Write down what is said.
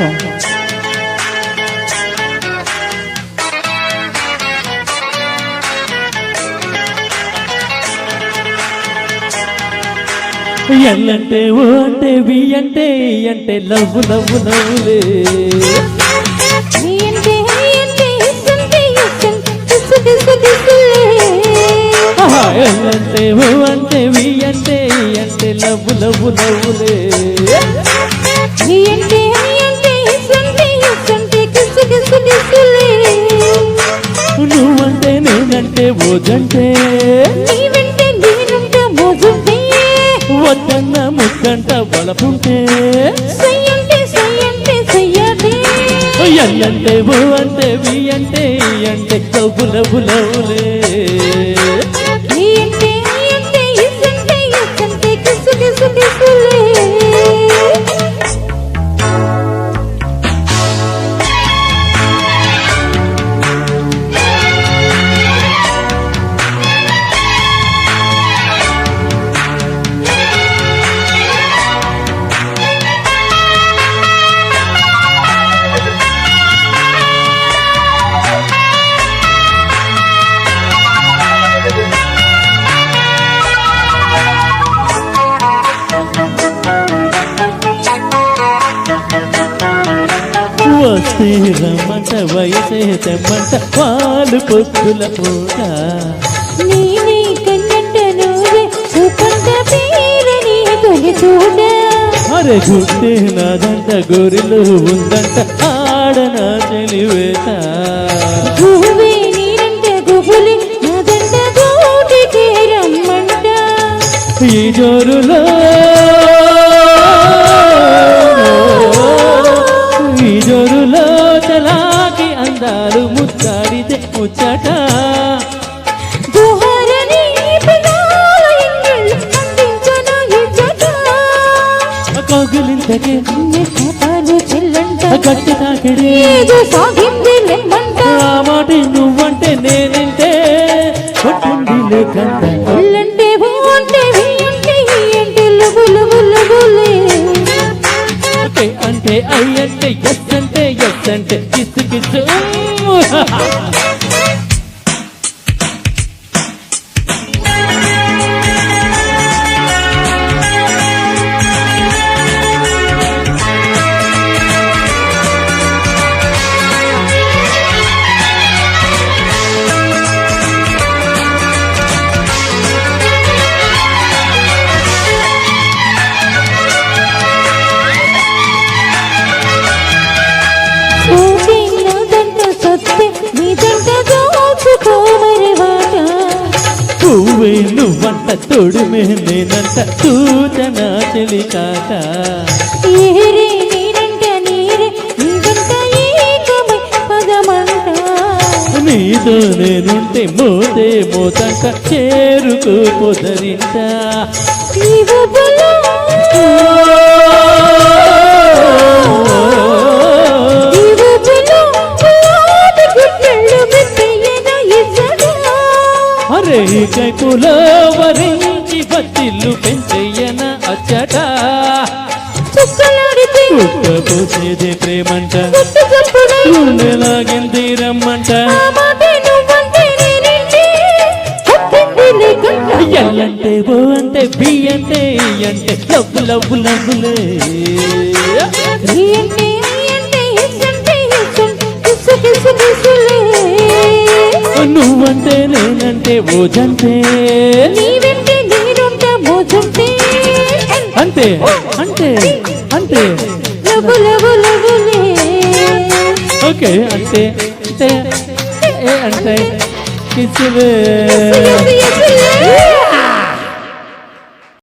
Song. ఎల్లంటే ఓ అంటే వి అంటే అంటే లవ్ లవ్ లవ్లే ఎల్లంటే ఓ అంటే వి అంటే అంటే లవ్ లవ్ లవ్లే నువ్వంటే నేనంటే ఓజంటే వద్దన్న ముద్దంట బలపుంటే ఎల్లంటే ఓ అంటే వి అంటే అంటే లవ్ లవ్ లవ్లే వస్తే రమ్మంట వయసే తెమ్మంట పాలు పొత్తుల పూట అరే గుట్టే నాదంట గోరిలో ఉందంట ఆడనా చెలివేట ఈ జోరులో ఈ జోరులో చలాకి అందాలు ముచ్చాడితే ముచ్చట కౌగిలింతకే గట్టి తాకిడే ఆ మాట నువ్వంటే నేనంటే కొట్టింది లేకంట అంటే అయ్యంటే ఎస్ అంటే ఎస్ అంటే కిస్సు కిస్సు పువ్వే నువ్వంట తోడుమే నేనంట సూచన చెలికాట నీతో నేనుంటే మోతే మోతంట చేరుకు పొదరింట అరే కైపులో వరించి బతిల్లు పెంచయ్యన అచ్చట పోసేదే ప్రేమంట గుండెలాగింది రమ్మంట ఎల్లంటే ఓ అంటే బి అంటే అంటే లవ్ లవ్ లవ్లే నువ్వంటే నేనంటే ఓజంటే అంతే అంటే అంటే ఓకే అంటే అంటే కిస్సులే